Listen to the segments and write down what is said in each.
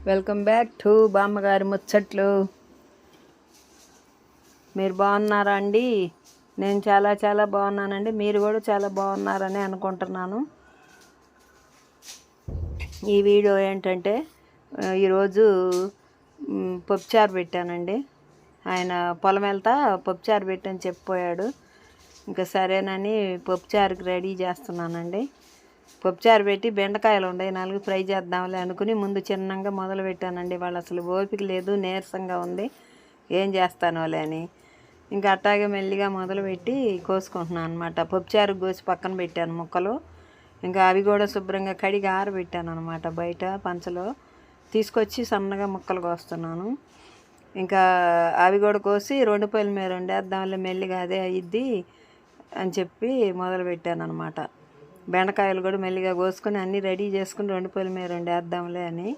Welcome back to బామ్మగారి ముచ్చట్లు. మీరు బాగున్నారా అండి? నేను చాలా చాలా బాగున్నానండి. మీరు కూడా చాలా బాగున్నారని అనుకుంటున్నాను. ఈ వీడియో ఏంటంటే ఈరోజు పప్పుచారు పెట్టానండి. ఆయన పొలం వెళ్తా పప్పుచారు పెట్టని చెప్పిపోయాడు. ఇంకా సరేనని పప్పుచారుకి రెడీ చేస్తున్నానండి. పప్పుచారు పెట్టి బెండకాయలు ఉన్నాయి 4 ఫ్రై చేద్దాంలే అనుకుని ముందు చిన్నగా మొదలు పెట్టానండి. వాళ్ళు అసలు ఓపిక లేదు, నీరసంగా ఉంది, ఏం చేస్తానోలే అని ఇంకా అట్టాగే మెల్లిగా మొదలుపెట్టి కోసుకుంటున్నాను అనమాట. పప్పుచారు కోసి పక్కన పెట్టాను ముక్కలు. ఇంకా అవి కూడా శుభ్రంగా కడిగి ఆరబెట్టాను అనమాట. బయట పంచలో తీసుకొచ్చి సన్నగా ముక్కలు కోస్తున్నాను. ఇంకా అవి కూడా కోసి 2 పొయ్యిల మీద వండేద్దాంలే, మెల్లిగా అదే అయ్యిద్ది అని చెప్పి మొదలుపెట్టాను అనమాట. బెండకాయలు కూడా మెల్లిగా కోసుకొని అన్నీ రెడీ చేసుకుని 2 పొయ్యిల మీద వండేద్దాంలే అని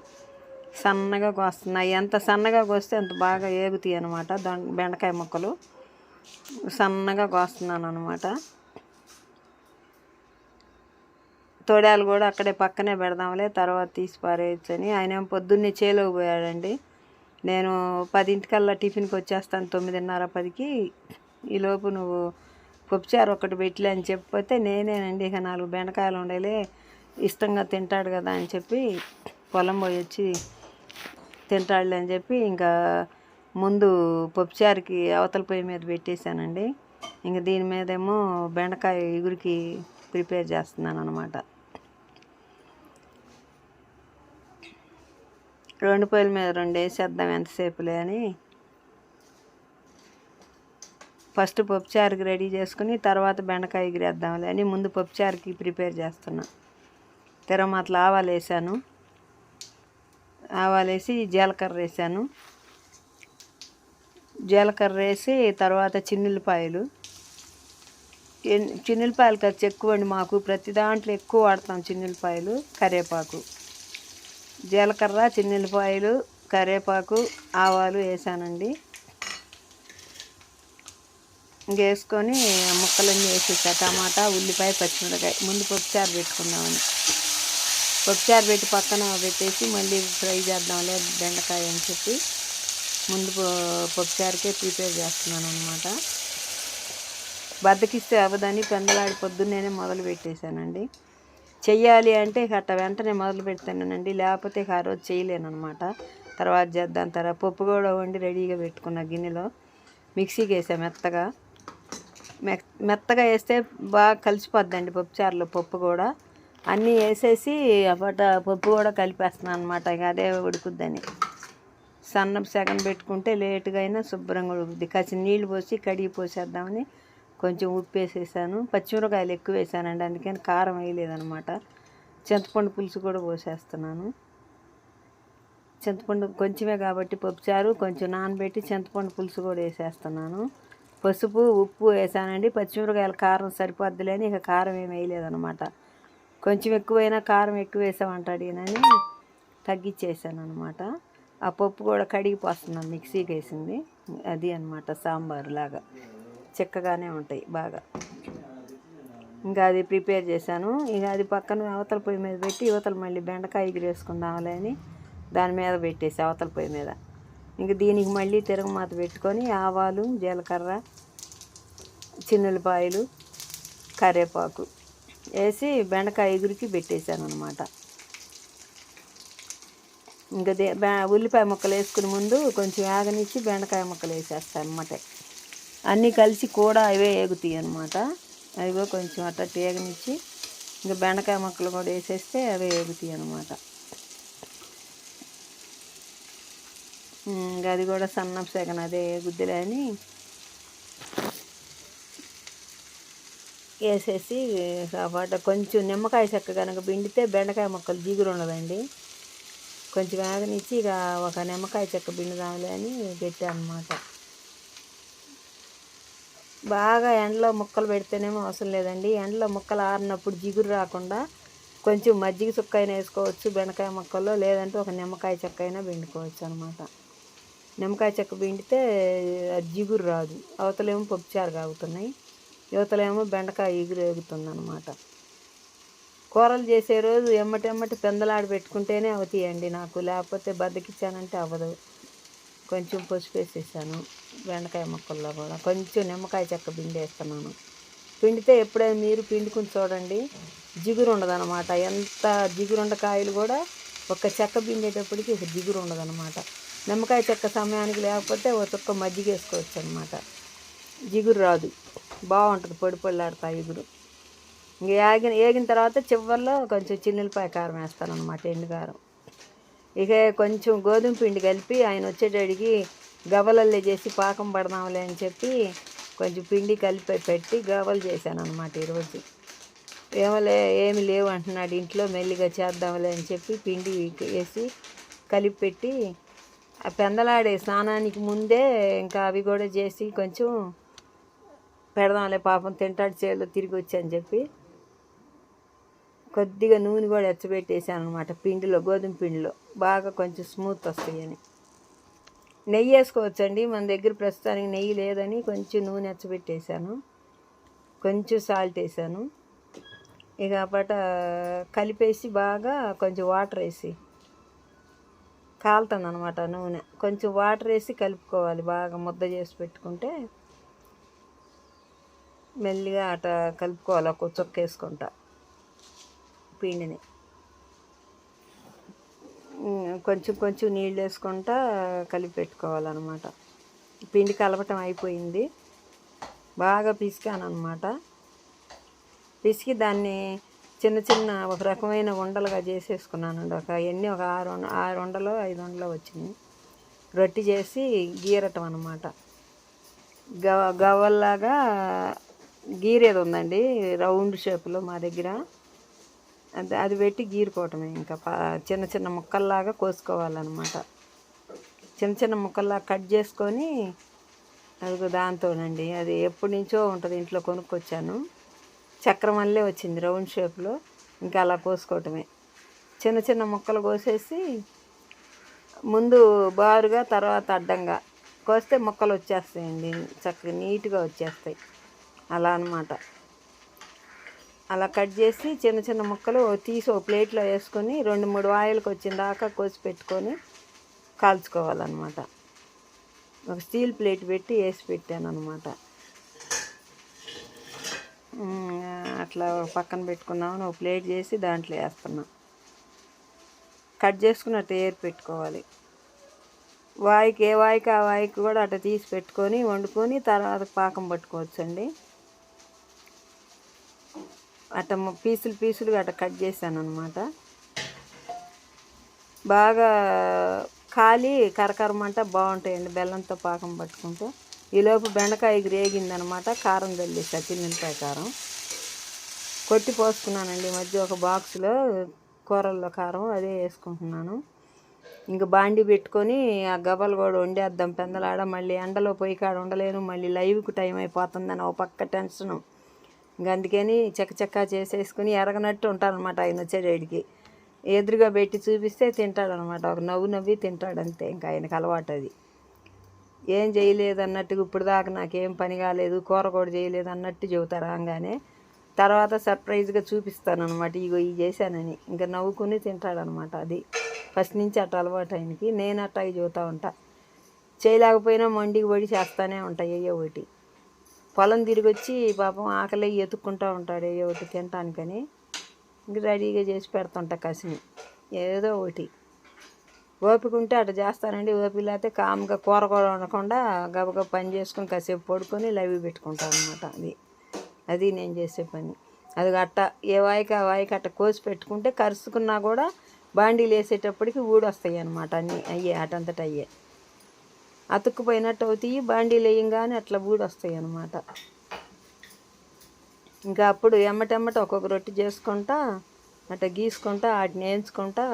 సన్నగా కోస్తున్నాయి. ఎంత సన్నగా కోస్తే అంత బాగా ఏగుతాయి అనమాట. బెండకాయ ముక్కలు సన్నగా కోస్తున్నాను అనమాట. తొడాలు కూడా అక్కడే పక్కనే పెడదాంలే, తర్వాత తీసి పారేయచ్చు అని. ఆయన ఏమో పొద్దున్నే చేలోకి పోయాడండి. నేను 10 టిఫిన్కి వచ్చేస్తాను, 9:30 10కి. ఈలోపు నువ్వు పప్పుచారు ఒకటి పెట్టలే అని చెప్పిపోతే నేనేనండి ఇక 4 బెండకాయలు ఉండేలే, ఇష్టంగా తింటాడు కదా అని చెప్పి పొలం పోయి వచ్చి తింటాడులే అని చెప్పి ఇంకా ముందు పప్పుచారుకి అవతల పొయ్యి మీద పెట్టేశానండి. ఇంకా దీని మీదేమో బెండకాయ ఇగురికి ప్రిపేర్ చేస్తున్నాను అనమాట. 2 పొయ్యిల మీద 2 వేసేద్దాం ఎంతసేపులే అని ఫస్ట్ పప్పుచారుకి రెడీ చేసుకుని తర్వాత బెండకాయ ఎగిరేద్దాంలే అని ముందు పప్పుచారుకి ప్రిపేర్ చేస్తున్నా. తిరమాతలు ఆవాలు వేసాను, ఆవాలు వేసి జీలకర్ర వేసాను. జీలకర్ర వేసి తర్వాత చిన్నులపాయలు ఖర్చు ఎక్కువ అండి మాకు, ప్రతి దాంట్లో ఎక్కువ వాడతాం చిన్నులపాయలు. కరివేపాకు, జీలకర్ర, చిన్నులపాయలు, కరివేపాకు, ఆవాలు వేసానండి. ఇంకేసుకొని ముక్కలన్నీ వేసేసా. టమాటా, ఉల్లిపాయ, పచ్చిమిరకాయ ముందు పప్పుచారు పెట్టుకుందామని పప్పుచారు పెట్టి పక్కన పెట్టేసి మళ్ళీ ఫ్రై చేద్దాంలే బెండకాయ అని చెప్పి ముందు పప్పుచారుకే ప్రిపేర్ చేస్తున్నాను అనమాట. బద్దకిస్తే అవ్వదని పెందలాడి పొద్దున్నేనే మొదలు పెట్టేశానండి. చెయ్యాలి అంటే అట్ట వెంటనే మొదలు పెడతానండి, లేకపోతే ఆ రోజు చేయలేను అనమాట. తర్వాత చేద్దాం. తర్వాత పప్పు కూడా వండి రెడీగా పెట్టుకున్న గిన్నెలో మిక్సీకి వేసా. మెత్తగా వేస్తే బాగా కలిసిపోద్దండి పప్పుచారులో. పప్పు కూడా అన్నీ వేసేసి పప్పు కూడా కలిపేస్తున్నాను అనమాట. ఇక అదే ఉడుకుద్దని సన్నపు సెగన పెట్టుకుంటే లేటుగా అయినా శుభ్రంగా ఉడుకుద్ది. కాసి నీళ్ళు పోసి కడిగి పోసేద్దామని కొంచెం ఉప్పు వేసేసాను. పచ్చిమిరకాయలు ఎక్కువ వేసానండి, అందుకని కారం వేయలేదనమాట. చింతపండు పులుసు కూడా పోసేస్తున్నాను. చింతపండు కొంచెమే కాబట్టి పప్పుచారు కొంచెం నానబెట్టి చింతపండు పులుసు కూడా వేసేస్తున్నాను. పసుపు, ఉప్పు వేసానండి. పచ్చిమిరకాయల కారం సరిపోద్దులే అని ఇక కారం ఏమి వేయలేదనమాట. కొంచెం ఎక్కువైనా కారం ఎక్కువ వేసామంటాడు ఈయనని తగ్గించేసాను అనమాట. ఆ పప్పు కూడా కడిగిపోస్తున్నాను, మిక్సీకి వేసింది అది అనమాట. సాంబారు లాగా చిక్కగానే ఉంటాయి బాగా. ఇంకా అది ప్రిపేర్ చేశాను. ఇక అది పక్కన అవతల పొయ్యి మీద పెట్టి యువతలు మళ్ళీ బెండకాయ ఎగిరేసుకుందాంలే అని దాని మీద పెట్టేసి అవతల పొయ్యి మీద ఇంక దీనికి మళ్ళీ తిరగమాత పెట్టుకొని ఆవాలు, జీలకర్ర, చిన్నులపాయలు, కరివేపాకు వేసి బెండకాయ ఎగురికి పెట్టేశాను అనమాట. ఇంకా ఉల్లిపాయ ముక్కలు వేసుకుని ముందు కొంచెం వేగనిచ్చి బెండకాయ ముక్కలు వేసేస్తాను అనమాట. అన్నీ కలిసి కూడా అవే ఏగుతాయి అనమాట. అవి కొంచెం అట్లా వేగనిచ్చి ఇంకా బెండకాయ ముక్కలు కూడా వేసేస్తే అవే ఏగుతాయి అనమాట. ఇంకా అది కూడా సన్నపు సెగన అదే గుద్దిలే అని వేసేసి కాబట్టి కొంచెం నిమ్మకాయ చెక్క కనుక పిండితే బెండకాయ ముక్కలు జిగురు ఉండదండి. కొంచెం వేగనిచ్చి ఇక ఒక నిమ్మకాయ చెక్క పిండుదాంలే అని పెట్టాను అనమాట. బాగా ఎండలో ముక్కలు పెడితేనేమో అవసరం లేదండి. ఎండలో ముక్కలు ఆరినప్పుడు జిగురు రాకుండా కొంచెం మజ్జిగ చుక్క అయినా వేసుకోవచ్చు బెండకాయ ముక్కల్లో, లేదంటే ఒక నిమ్మకాయ చెక్క అయినా పిండుకోవచ్చు అనమాట. నిమ్మకాయ చెక్క పిండితే జిగురు రాదు. అవతలేమో పప్పుచారు కాగుతున్నాయి, యువతలేమో బెండకాయ ఎగురుతుంది అనమాట. కూరలు చేసే రోజు ఎమ్మటెమ్మటి పెందలాడి పెట్టుకుంటేనే అవుతాయండి నాకు, లేకపోతే బద్దకిచ్చానంటే అవ్వదు. కొంచెం పసుపు వేసేసాను. బెండకాయ ముక్కల్లో కూడా కొంచెం నిమ్మకాయ చెక్క పిండేస్తున్నాను. పిండితే ఎప్పుడైనా మీరు పిండుకుని చూడండి, జిగురు ఉండదన్నమాట. ఎంత జిగురుండ కాయలు కూడా ఒక చెక్క పిండేటప్పటికి ఇక జిగురు ఉండదన్నమాట. నిమ్మకాయ చెక్క సమయానికి లేకపోతే ఒక చుక్క మజ్జిగ వేసుకోవచ్చు అనమాట. జిగురు రాదు, బాగుంటుంది, పొడి పొడిలాడుతా ఇగురు. ఇంక ఏగిన తర్వాత చివరిలో కొంచెం చిన్నులపాయ కారం వేస్తాను అనమాట, ఎండుకారం. ఇక కొంచెం గోధుమ పిండి కలిపి ఆయన వచ్చేటడికి గవ్వలల్లే చేసి పాకం పడదాంలే అని చెప్పి కొంచెం పిండి కలిపి పెట్టి గవ్వలు చేశాను అనమాట ఈరోజు. ఏమి లేవు అంటున్నాడు ఇంట్లో, మెల్లిగా చేద్దాంలే అని చెప్పి పిండి వేసి కలిపి పెట్టి ఆ పెందలాడే స్నానానికి ముందే ఇంకా అవి కూడా చేసి కొంచెం పెడదాంలే పాపం తింటాడు చేలో తిరిగి వచ్చి అని చెప్పి కొద్దిగా నూనె కూడా ఎచ్చబెట్టేసాను అనమాట పిండిలో, గోధుమ పిండిలో బాగా కొంచెం స్మూత్ వస్తాయని. నెయ్యి వేసుకోవచ్చండి, మన దగ్గర ప్రస్తుతానికి నెయ్యి లేదని కొంచెం నూనె ఎచ్చబెట్టేసాను, కొంచెం సాల్ట్ వేసాను. ఇక అప్పట కలిపేసి బాగా కొంచెం వాటర్ వేసి కాలుతుంది అనమాట నూనె, కొంచెం వాటర్ వేసి కలుపుకోవాలి, బాగా ముద్ద చేసి పెట్టుకుంటే మెల్లిగా అట కలుపుకోవాలి. ఒక చుక్క వేసుకుంటా పిండిని, కొంచెం కొంచెం నీళ్ళు వేసుకుంటా కలిపి పెట్టుకోవాలన్నమాట. పిండి కలపటం అయిపోయింది, బాగా పిసికాను అనమాట. పిసికి దాన్ని చిన్న చిన్న ఒక రకమైన ఉండలుగా చేసేసుకున్నానండి. ఒక 6 ఉండలో 5 ఉండలో వచ్చినాయి. రొట్టి చేసి గీరటం అనమాట. గవ్వల్లాగా గీరేది ఉందండి రౌండ్ షేప్లో మా దగ్గర, అది పెట్టి గీరుకోవటమే. ఇంకా చిన్న చిన్న ముక్కల్లాగా కోసుకోవాలన్నమాట. చిన్న చిన్న ముక్కల్లాగా కట్ చేసుకొని అది దాంతోనండి, అది ఎప్పటి నుంచో ఉంటుంది ఇంట్లో, కొనుక్కొచ్చాను. చక్రం వల్లే వచ్చింది రౌండ్ షేప్లో, ఇంకా అలా కోసుకోవటమే. చిన్న చిన్న ముక్కలు కోసేసి ముందు బారుగా తర్వాత అడ్డంగా కోస్తే ముక్కలు వచ్చేస్తాయండి, చక్కగా నీట్గా వచ్చేస్తాయి. అలా అన్నమాట. అలా కట్ చేసి చిన్న చిన్న ముక్కలు తీసి ఒక ప్లేట్లో వేసుకొని 2-3 ఆయిల్కి వచ్చిన దాకా కోసి పెట్టుకొని కాల్చుకోవాలన్నమాట. ఒక స్టీల్ ప్లేట్ పెట్టి వేసి పెట్టాను అనమాట. అట్లా పక్కన పెట్టుకున్నామని ఒక ప్లేట్ చేసి దాంట్లో వేస్తున్నా. కట్ చేసుకున్నట్టు ఏరి పెట్టుకోవాలి. ఏ వాయికి ఆ వాయికి కూడా అట్లా తీసి పెట్టుకొని వండుకొని తర్వాత పాకం పట్టుకోవచ్చండి. అట్ట పీసులుగా అట్ట కట్ చేశాను అనమాట. బాగా కాలి కరకరమంట బాగుంటాయండి బెల్లంతో పాకం పట్టుకుంటే. ఈలోపు బెండకాయ రేగిందనమాట, కారం చల్లేసా, చిన్నులపాయ కారం కొట్టి పోసుకున్నానండి. మధ్య ఒక బాక్స్లో కూరల్లో కారం అదే వేసుకుంటున్నాను. ఇంకా బాండి పెట్టుకొని ఆ గవ్వలు కూడా వండేద్దాం పెందలాడ. మళ్ళీ ఎండలో పొయ్యి కాడ ఉండలేను, మళ్ళీ లైవ్కి టైం అయిపోతుందని ఒక పక్క టెన్షను. ఇంకా అందుకని చక్క చేసేసుకుని ఎరగనట్టు ఉంటానన్నమాట. ఆయన వచ్చేటడికి ఎదురుగా పెట్టి చూపిస్తే తింటాడనమాట, ఒక నవ్వి తింటాడు అంతే. ఇంకా ఆయనకు అలవాటు అది. ఏం చేయలేదు అన్నట్టుగా ఇప్పుడు దాకా నాకేం పని కాలేదు, కూర కూడా చేయలేదు అన్నట్టు చెబుతారు రాగానే. తర్వాత సర్ప్రైజ్గా చూపిస్తాను అనమాట, ఇగో ఇవి చేశానని. ఇంకా నవ్వుకుని తింటాడనమాట. అది ఫస్ట్ నుంచి అట్ట అలవాటు ఆయనకి. నేను అట్టాగి చెబుతూ ఉంటా, చేయలేకపోయినా మొండికి పడి చేస్తానే ఉంటాయి ఏయో ఒకటి. పొలం తిరిగి వచ్చి పాపం ఆకలి ఎత్తుక్కుంటూ ఉంటాడు ఏయో ఒకటి తినటానికని. ఇంక రెడీగా చేసి పెడుతుంటా కసిని ఏదో ఒకటి. ఓపిక ఉంటే అట్లా చేస్తానండి, ఓపిక లేకపోతే కామ్గా కూర వండకుండా గబగబ పని చేసుకొని కాసేపు పడుకొని లైవ్ పెట్టుకుంటాను అనమాట. అది నేను చేసే పని. అది అట్ట ఏ వాయికి ఆ వాయికి అట్ట కోసి పెట్టుకుంటే కరుచుకున్నా కూడా బాండీలు వేసేటప్పటికి ఊడొస్తాయి అనమాట. అన్నీ అటంతట అయ్యే అతుక్కుపోయినట్టు అవుతాయి. బాండీలు వేయంగానే అట్లా ఊడొస్తాయి అనమాట. ఇంకా అప్పుడు ఎమ్మటెమ్మట ఒక్కొక్క రొట్టె చేసుకుంటా అట్లా గీసుకుంటా వాటిని వేయించుకుంటా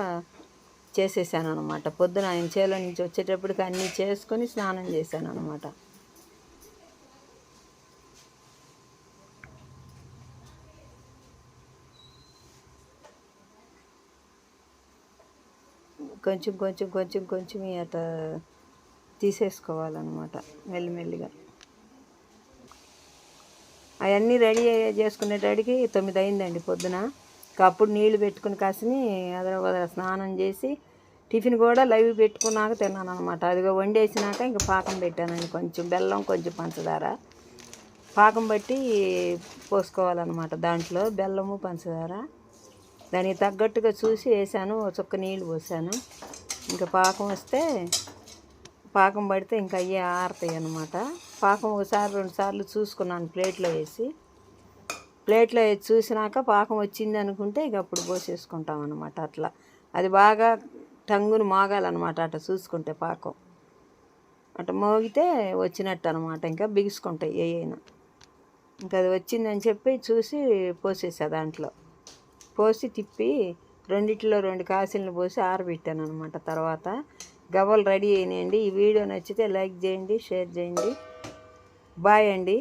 చేసేసాను అనమాట. పొద్దున ఆయన చేలో నుంచి వచ్చేటప్పటికి అన్నీ చేసుకొని స్నానం చేశాను అనమాట. కొంచెం అట్లా తీసేసుకోవాలన్నమాట మెల్లిమెల్లిగా. అవన్నీ రెడీ చేసుకునేటడికి 9 అయిందండి పొద్దున. అప్పుడు నీళ్లు పెట్టుకుని కాసిని అదర స్నానం చేసి టిఫిన్ కూడా లైవ్ పెట్టుకున్నాక తిన్నాను అనమాట. అదిగో వండేసినాక ఇంకా పాకం పెట్టానండి. కొంచెం బెల్లం, కొంచెం పంచదార పాకం బట్టి పోసుకోవాలన్నమాట. దాంట్లో బెల్లము, పంచదార దానికి తగ్గట్టుగా చూసి వేసాను. ఒక చుక్క నీళ్ళు పోసాను. ఇంకా పాకం వస్తే పాకం పడితే ఇంకా అయ్యే ఆరుతాయి అన్నమాట. పాకం ఒకసారి 2 సార్లు చూసుకున్నాను ప్లేట్లో వేసి చూసినాక పాకం వచ్చింది అనుకుంటే ఇక అప్పుడు పోసేసుకుంటాం అన్నమాట. అట్లా అది బాగా టంగును మోగాలన్నమాట. అట్లా చూసుకుంటే పాకం అట్లా మోగితే వచ్చినట్టు అనమాట. ఇంకా బిగుసుకుంటాయి ఏయైనా. ఇంకా అది వచ్చిందని చెప్పి చూసి పోసేసా. దాంట్లో పోసి తిప్పి రెండిట్లో 2 కాసులను పోసి ఆరబెట్టాను అనమాట. తర్వాత గవ్వలు రెడీ అయినాయండి. ఈ వీడియో నచ్చితే లైక్ చేయండి, షేర్ చేయండి. బాయ్ అండి.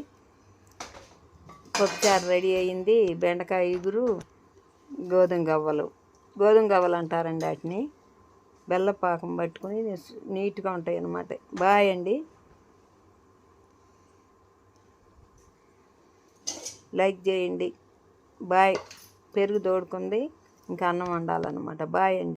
పప్పుచారు రెడీ అయ్యింది. బెండకాయ ఇగురు, గోధుమ గవ్వలు అంటారండి వాటిని. బెల్లపాకం పట్టుకుని నీట్గా ఉంటాయి అన్నమాట. బాయ్ అండి. లైక్ చేయండి. బాయ్. పెరుగు తోడుకుంది. ఇంకా అన్నం వండాలన్నమాట. బాయ్ అండి.